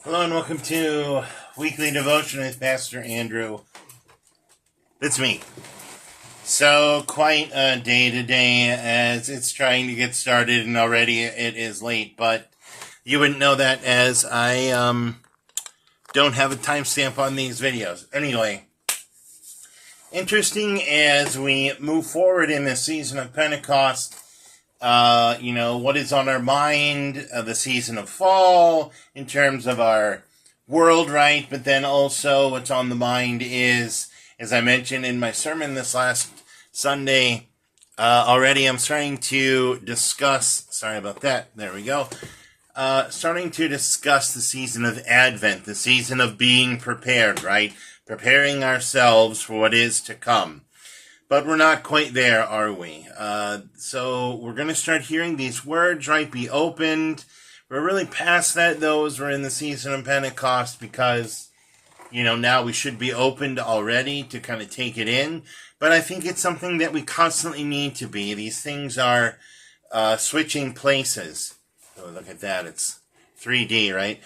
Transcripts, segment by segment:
Hello and welcome to Weekly Devotion with Pastor Andrew. It's me. So, quite a day today as it's trying to get started and already it is late, but you wouldn't know that as I don't have a timestamp on these videos. Anyway, interesting as we move forward in this season of Pentecost. What is on our mind, the season of fall, in terms of our world, right? But then also what's on the mind is, as I mentioned in my sermon this last Sunday, already I'm starting to discuss, sorry about that, there we go, starting to discuss the season of Advent, the season of being prepared, right? Preparing ourselves for what is to come. But we're not quite there, are we? So we're going to start hearing these words, right? Be opened. We're really past that, though, as we're in the season of Pentecost, because, now we should be opened already to kind of take it in. But I think it's something that we constantly need to be. These things are switching places. Oh, look at that. It's 3D, right?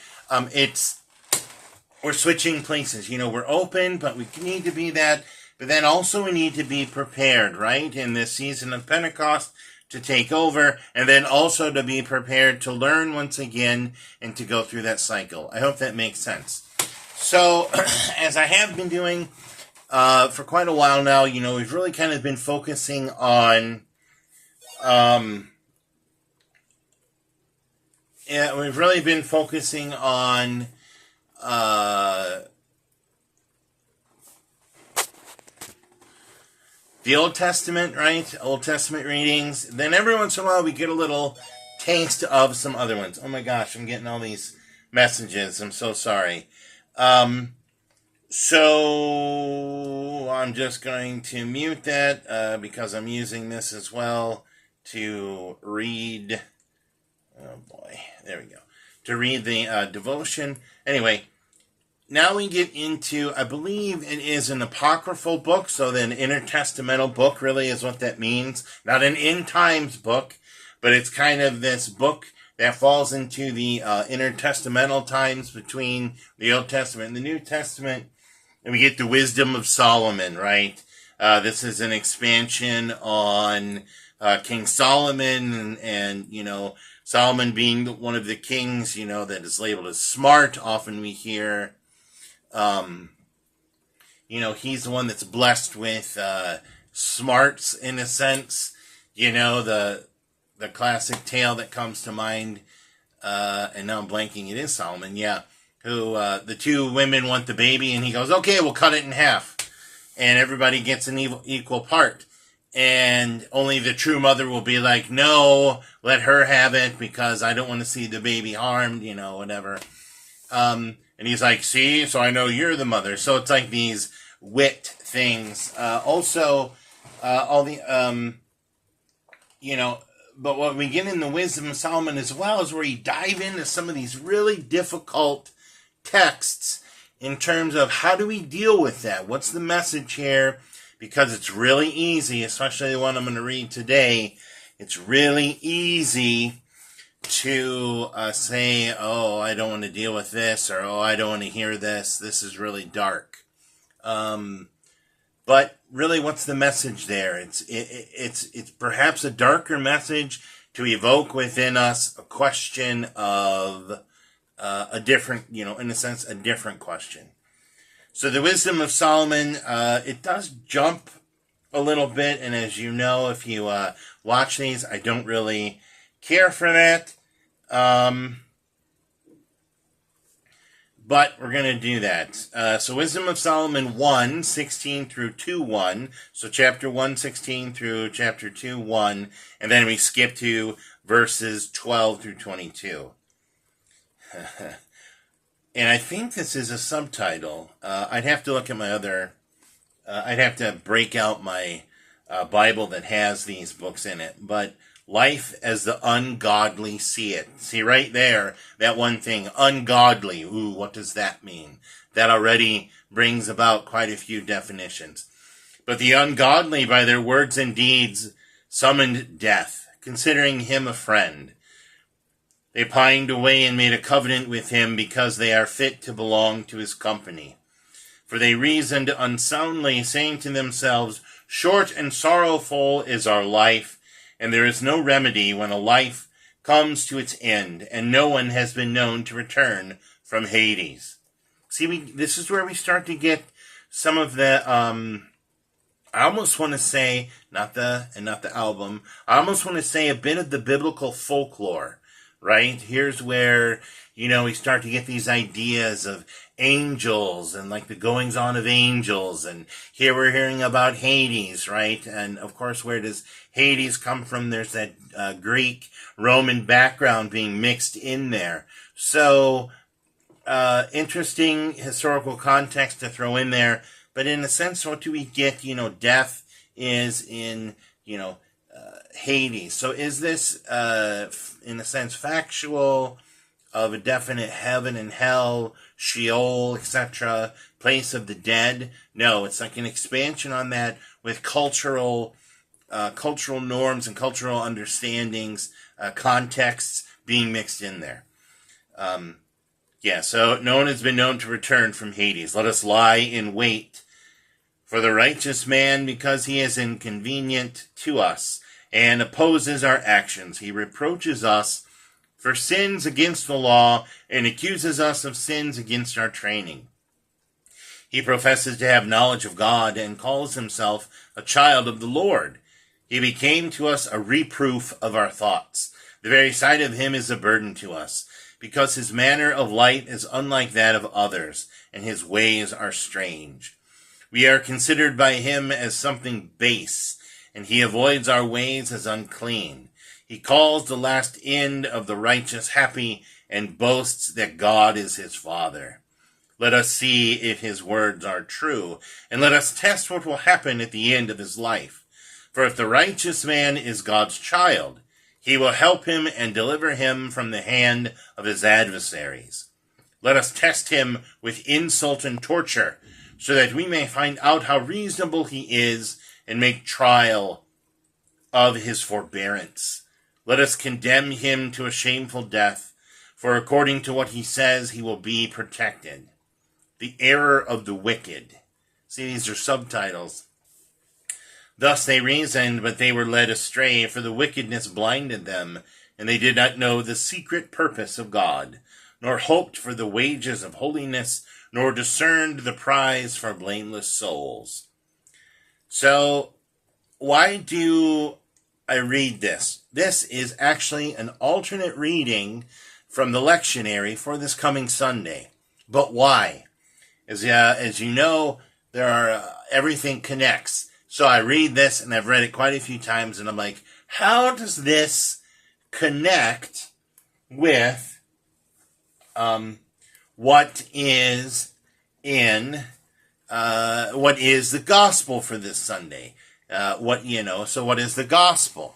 We're switching places. We're open, but we need to be that. But then also we need to be prepared, right, in this season of Pentecost to take over, and then also to be prepared to learn once again and to go through that cycle. I hope that makes sense. So, as I have been doing for quite a while now, we've really kind of been focusing on, the Old Testament, right? Old Testament readings. Then every once in a while we get a little taste of some other ones. Oh my gosh, I'm getting all these messages. I'm so sorry. So I'm just going to mute that because I'm using this as well to read. Oh boy, there we go. To read the devotion. Anyway. Now we get into, I believe it is an apocryphal book, so the intertestamental book really is what that means. Not an end times book, but it's kind of this book that falls into the intertestamental times between the Old Testament and the New Testament. And we get the wisdom of Solomon, right? This is an expansion on King Solomon and Solomon being one of the kings, that is labeled as smart. Often we hear he's the one that's blessed with smarts in a sense. The classic tale that comes to mind, and now I'm blanking, it is Solomon, yeah, who the two women want the baby, and he goes, okay, we'll cut it in half, and everybody gets an equal part, and only the true mother will be like, no, let her have it, because I don't want to see the baby harmed, whatever. And he's like, see, so I know you're the mother. So it's like these wit things. All the, but what we get in the Wisdom of Solomon as well is where you dive into some of these really difficult texts in terms of how do we deal with that? What's the message here? Because it's really easy, especially the one I'm going to read today. It's really easy to say, oh, I don't want to deal with this, or oh, I don't want to hear this. This is really dark. But really, what's the message there? It's perhaps a darker message to evoke within us a question of a different, in a sense, a different question. So the Wisdom of Solomon, it does jump a little bit, and as you know, if you watch these, I don't really care for that. But we're going to do that. So Wisdom of Solomon 1:16 through 2:1. So chapter 1:16 through chapter 2:1. And then we skip to verses 12 through 22. And I think this is a subtitle. I'd have to look at my other... I'd have to break out my Bible that has these books in it. But life as the ungodly see it. See right there, that one thing, ungodly. Ooh, what does that mean? That already brings about quite a few definitions. But the ungodly, by their words and deeds, summoned death, considering him a friend. They pined away and made a covenant with him because they are fit to belong to his company. For they reasoned unsoundly, saying to themselves, short and sorrowful is our life, and there is no remedy when a life comes to its end, and no one has been known to return from Hades. See, this is where we start to get some of the, I almost want to say, not the album, I almost want to say a bit of the biblical folklore, right? Here's where, we start to get these ideas of angels and like the goings on of angels, and here we're hearing about Hades, right? And of course, where does Hades come from? There's that Greek Roman background being mixed in there. So interesting historical context to throw in there, but in a sense, what do we get? Death is in Hades. So is this in a sense factual, of a definite heaven and hell, Sheol, etc., place of the dead? No, it's like an expansion on that with cultural norms and cultural understandings, contexts being mixed in there. So no one has been known to return from Hades. Let us lie in wait for the righteous man, because he is inconvenient to us and opposes our actions. He reproaches us for sins against the law, and accuses us of sins against our training. He professes to have knowledge of God, and calls himself a child of the Lord. He became to us a reproof of our thoughts. The very sight of him is a burden to us, because his manner of light is unlike that of others, and his ways are strange. We are considered by him as something base, and he avoids our ways as unclean. He calls the last end of the righteous happy, and boasts that God is his Father. Let us see if his words are true, and let us test what will happen at the end of his life. For if the righteous man is God's child, he will help him and deliver him from the hand of his adversaries. Let us test him with insult and torture, so that we may find out how reasonable he is, and make trial of his forbearance. Let us condemn him to a shameful death, for according to what he says, he will be protected. The error of the wicked. See, these are subtitles. Thus they reasoned, but they were led astray, for the wickedness blinded them, and they did not know the secret purpose of God, nor hoped for the wages of holiness, nor discerned the prize for blameless souls. So, why do I read this? This is actually an alternate reading from the lectionary for this coming Sunday. But why? As you know, there are everything connects. So I read this, and I've read it quite a few times, and I'm like, how does this connect with what is the gospel for this Sunday? So what is the gospel?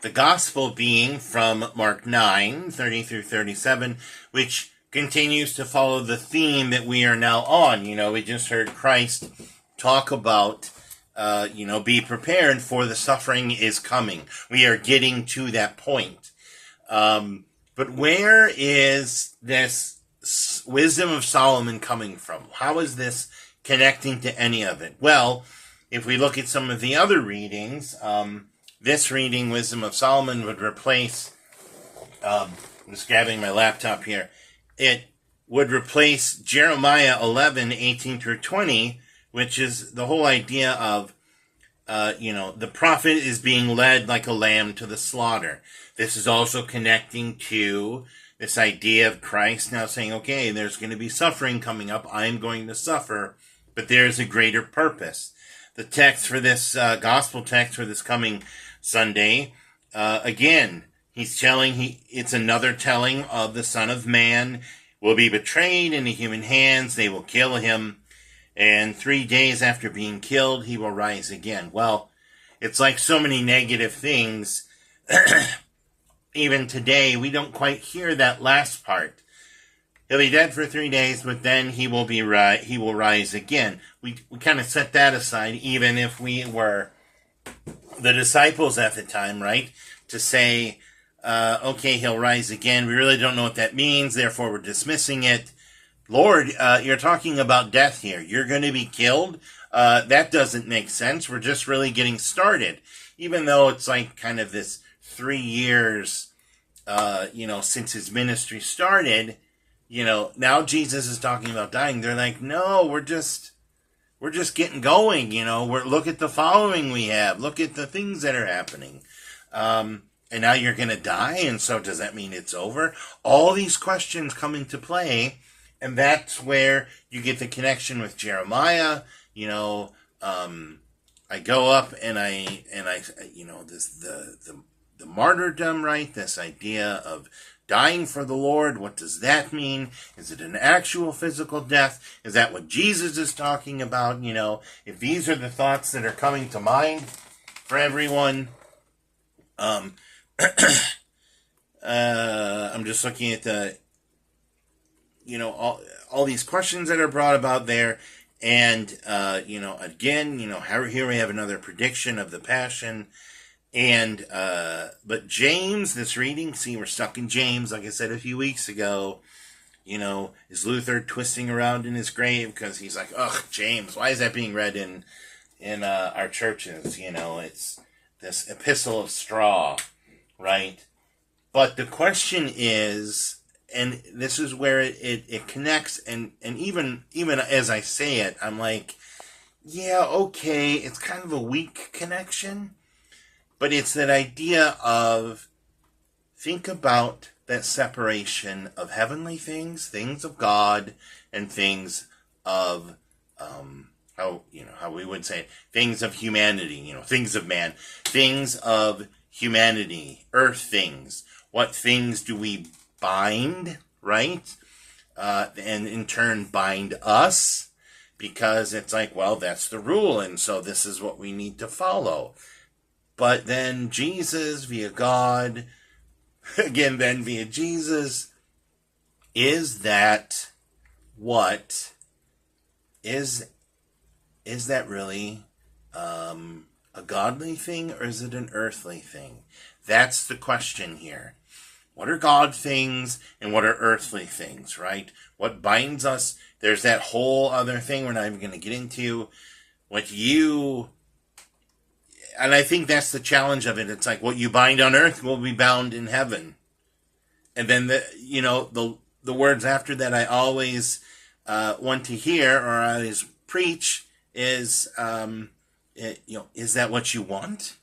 The gospel being from Mark 9, 30 through 37, which continues to follow the theme that we are now on. We just heard Christ talk about, be prepared, for the suffering is coming. We are getting to that point. But where is this wisdom of Solomon coming from? How is this connecting to any of it? Well, if we look at some of the other readings, this reading, Wisdom of Solomon, would replace, I'm just grabbing my laptop here, it would replace Jeremiah 11, 18 through 20, which is the whole idea of, the prophet is being led like a lamb to the slaughter. This is also connecting to this idea of Christ now saying, okay, there's going to be suffering coming up. I'm going to suffer, but there's a greater purpose. The text for this gospel text for this coming Sunday, again, it's another telling of the Son of Man will be betrayed into human hands. They will kill him, and 3 days after being killed, he will rise again. Well, it's like so many negative things. Even today, we don't quite hear that last part. He'll be dead for 3 days, but then he will rise again. We kind of set that aside, even if we were the disciples at the time, right? To say, okay, he'll rise again. We really don't know what that means, therefore we're dismissing it. Lord, you're talking about death here. You're going to be killed? That doesn't make sense. We're just really getting started. Even though it's like kind of this 3 years, since his ministry started, now Jesus is talking about dying. They're like, no, we're just getting going. Look at the following we have. Look at the things that are happening. And now you're going to die. And so does that mean it's over? All these questions come into play. And that's where you get the connection with Jeremiah. I go up and I the martyrdom, right? This idea of dying for the Lord. What does that mean? Is it an actual physical death? Is that what Jesus is talking about? If these are the thoughts that are coming to mind for everyone, I'm just looking at the, all these questions that are brought about there. And, again, here we have another prediction of the Passion. And, but James, this reading, see, we're stuck in James, like I said a few weeks ago. Is Luther twisting around in his grave because he's like, ugh, James, why is that being read in our churches? It's this epistle of straw, right? But the question is, and this is where it connects, and even as I say it, I'm like, yeah, okay, it's kind of a weak connection, but it's that idea of, think about that separation of heavenly things of God, and things of, how we would say it, things of humanity, things of man, things of humanity, earth things. What things do we bind, right? And in turn bind us, because it's like, well, that's the rule, and so this is what we need to follow. But then Jesus via God, again, then via Jesus, is that what? Is that really a godly thing, or is it an earthly thing? That's the question here. What are God things and what are earthly things, right? What binds us? There's that whole other thing we're not even going to get into. And I think that's the challenge of it. It's like, what you bind on earth will be bound in heaven. And then the words after that I always want to hear, or I always preach, is is that what you want?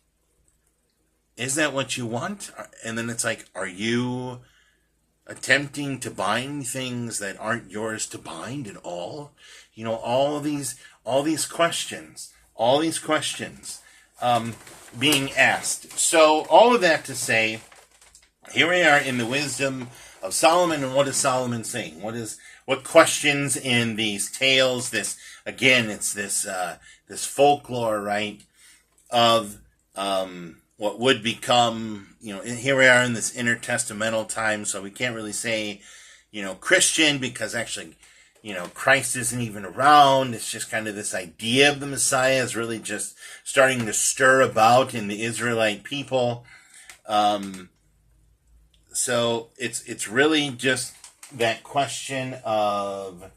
Is that what you want? And then it's like, are you attempting to bind things that aren't yours to bind at all? All these questions being asked. So all of that to say, here we are in the wisdom of Solomon, and what is Solomon saying? What questions in these tales? This, again, it's this folklore, right, of what would become, here we are in this intertestamental time, so we can't really say, Christian, because actually, Christ isn't even around. It's just kind of this idea of the Messiah is really just starting to stir about in the Israelite people. So it's really just that question of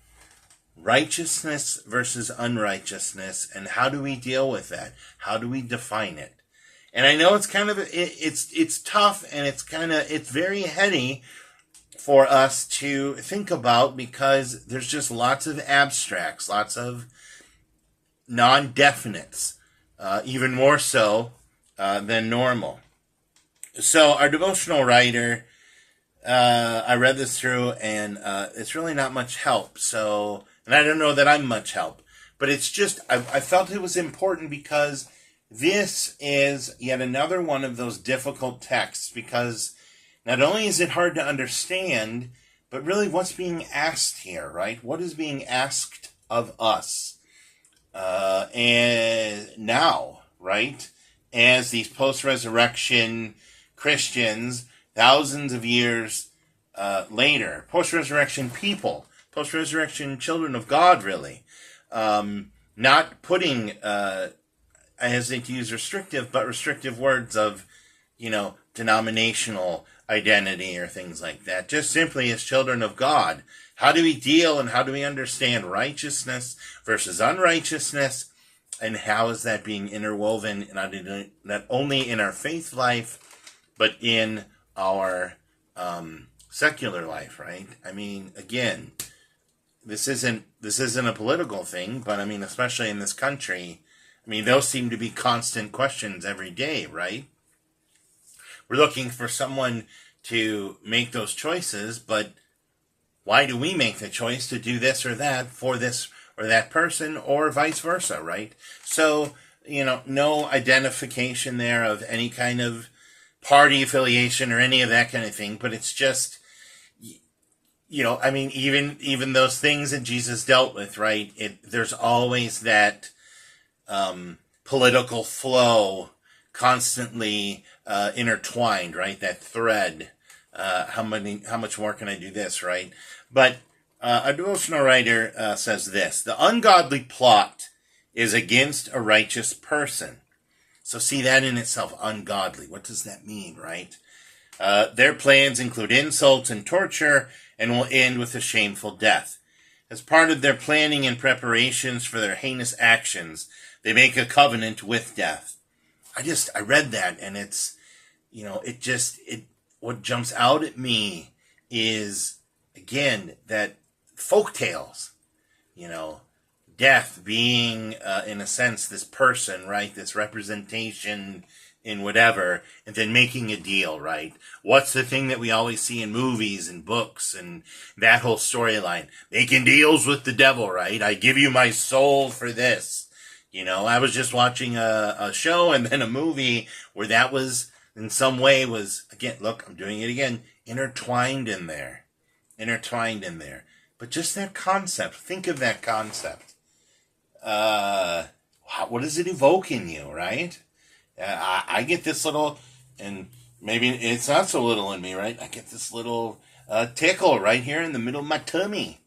righteousness versus unrighteousness, and how do we deal with that? How do we define it? And I know it's kind of, it's tough, and it's very heady for us to think about, because there's just lots of abstracts, lots of non-definites, even more so than normal. So our devotional writer, I read this through, and it's really not much help. So, and I don't know that I'm much help, but it's just, I felt it was important, because this is yet another one of those difficult texts, because not only is it hard to understand, but really what's being asked here, right? What is being asked of us? And now, right? As these post-resurrection Christians, thousands of years later, post-resurrection people, post-resurrection children of God, really, not putting, I hesitate to use restrictive, but restrictive words of, denominational identity or things like that. Just simply as children of God. How do we deal and how do we understand righteousness versus unrighteousness? And how is that being interwoven not only in our faith life, but in our secular life, right? I mean, again, this isn't a political thing, but I mean, especially in this country, I mean, those seem to be constant questions every day, right? We're looking for someone to make those choices, but why do we make the choice to do this or that for this or that person, or vice versa, right? So, no identification there of any kind of party affiliation or any of that kind of thing, but it's just, I mean, even those things that Jesus dealt with, right? There's always that political flow constantly intertwined, right? That thread. How much more can I do this, right? But a devotional writer says this: the ungodly plot is against a righteous person. So see that in itself, ungodly. What does that mean, right? Their plans include insults and torture and will end with a shameful death. As part of their planning and preparations for their heinous actions, they make a covenant with death. I read that, and it's, what jumps out at me is, again, that folk tales, death being, in a sense, this person, right? This representation in whatever, and then making a deal, right? What's the thing that we always see in movies and books and that whole storyline? Making deals with the devil, right? I give you my soul for this. I was just watching a show and then a movie where that was, in some way, was, again, look, I'm doing it again, intertwined in there. But just that concept, think of that concept. What does it evoke in you, right? I get this little, and maybe it's not so little in me, right? I get this little tickle right here in the middle of my tummy.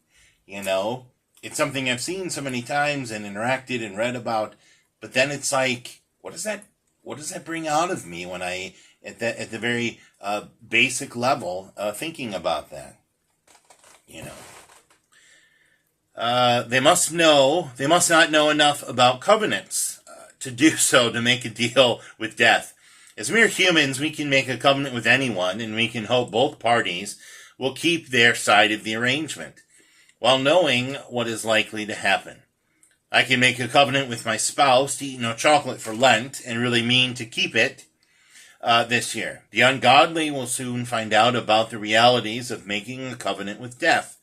It's something I've seen so many times and interacted and read about, but then it's like, what does that bring out of me when I, at the very basic level, thinking about that? They must not know enough about covenants to do so, to make a deal with death. As mere humans, we can make a covenant with anyone, and we can hope both parties will keep their side of the arrangement, while knowing what is likely to happen. I can make a covenant with my spouse to eat no chocolate for Lent, and really mean to keep it this year. The ungodly will soon find out about the realities of making a covenant with death.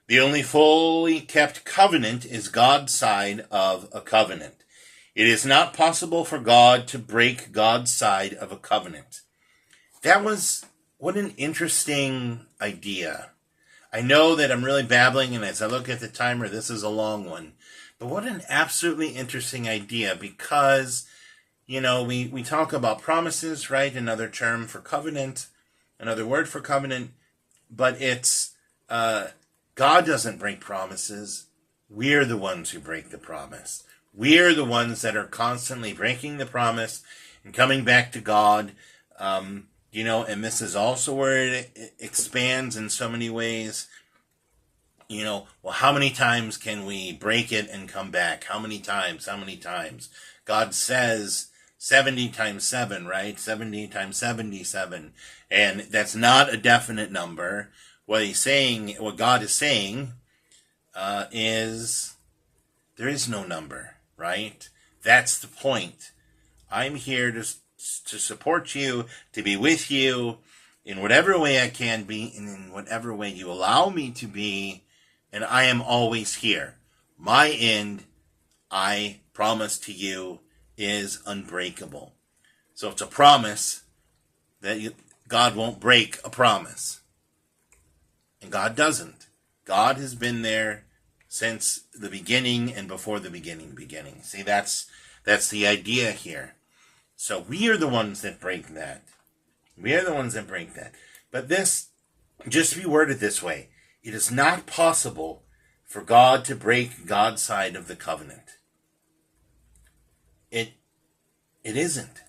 The only fully kept covenant is God's side of a covenant. It is not possible for God to break God's side of a covenant. What an interesting idea. I know that I'm really babbling, and as I look at the timer, this is a long one. But what an absolutely interesting idea, because, we talk about promises, right? Another term for covenant, another word for covenant, but it's, God doesn't break promises. We're the ones who break the promise. We're the ones that are constantly breaking the promise and coming back to God. And this is also where it expands in so many ways. How many times can we break it and come back? How many times? God says 70 times 7, right? 70 times 77. And that's not a definite number. What God is saying, is there is no number, right? That's the point. I'm here to support you, to be with you in whatever way I can be, and in whatever way you allow me to be, and I am always here. My end, I promise to you, is unbreakable. So it's a promise that God won't break a promise. And God doesn't. God has been there since the beginning and before the beginning. See, that's the idea here. So we are the ones that break that. But this, just to be worded this way, it is not possible for God to break God's side of the covenant. It isn't.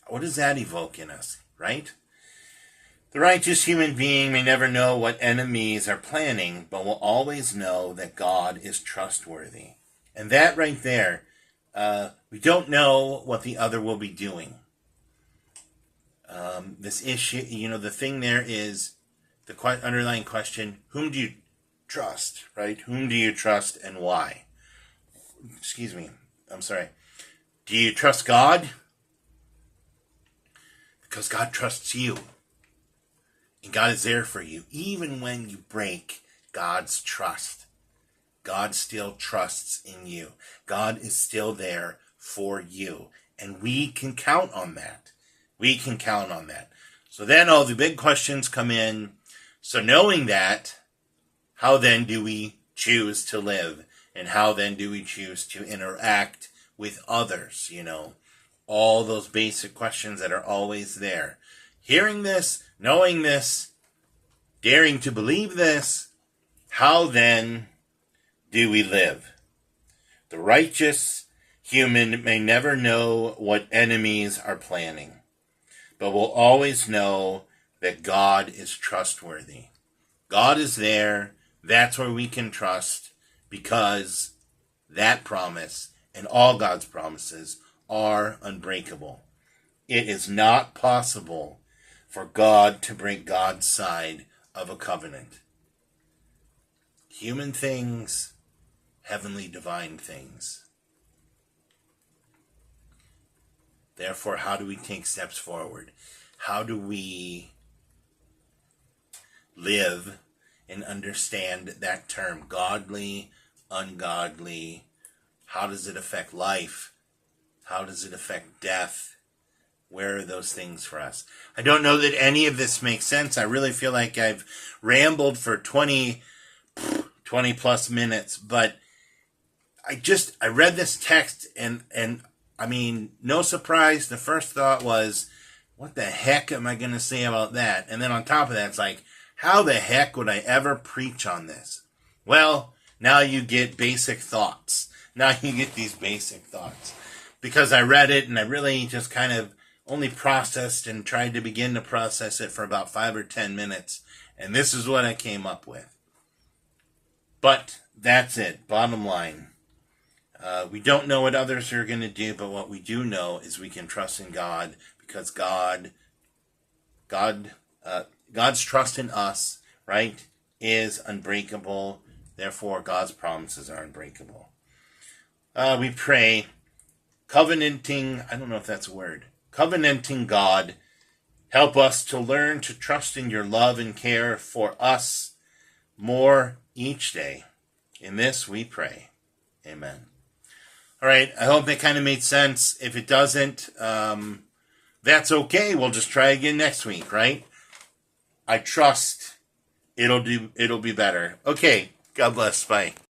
What does that evoke in us, right? The righteous human being may never know what enemies are planning, but will always know that God is trustworthy. And that right there, we don't know what the other will be doing. This issue, the thing there is the underlying question: whom do you trust, right? Whom do you trust and why? Excuse me. I'm sorry. Do you trust God? Because God trusts you. And God is there for you. Even when you break God's trust, God still trusts in you. God is still there for you. And we can count on that. We can count on that. So then all the big questions come in. So knowing that, how then do we choose to live? And how then do we choose to interact with others? All those basic questions that are always there. Hearing this, knowing this, daring to believe this, how then do we live? The righteous human may never know what enemies are planning, but will always know that God is trustworthy. God is there. That's where we can trust, because that promise and all God's promises are unbreakable. It is not possible for God to break God's side of a covenant. Human things, heavenly divine things. Therefore, how do we take steps forward? How do we live and understand that term, godly, ungodly? How does it affect life? How does it affect death? Where are those things for us? I don't know that any of this makes sense. I really feel like I've rambled for 20 plus minutes, but I read this text and I mean, no surprise. The first thought was, what the heck am I going to say about that? And then on top of that, it's like, how the heck would I ever preach on this? Well, now you get basic thoughts. Now you get these basic thoughts. Because I read it and I really just kind of only processed and tried to begin to process it for about 5 or 10 minutes. And this is what I came up with. But that's it. Bottom line. We don't know what others are going to do, but what we do know is we can trust in God, because God's trust in us, right, is unbreakable. Therefore, God's promises are unbreakable. We pray, covenanting, I don't know if that's a word, covenanting God, help us to learn to trust in your love and care for us more each day. In this we pray. Amen. All right, I hope that kind of made sense. If it doesn't, that's okay. We'll just try again next week, right? I trust it'll be better. Okay, God bless. Bye.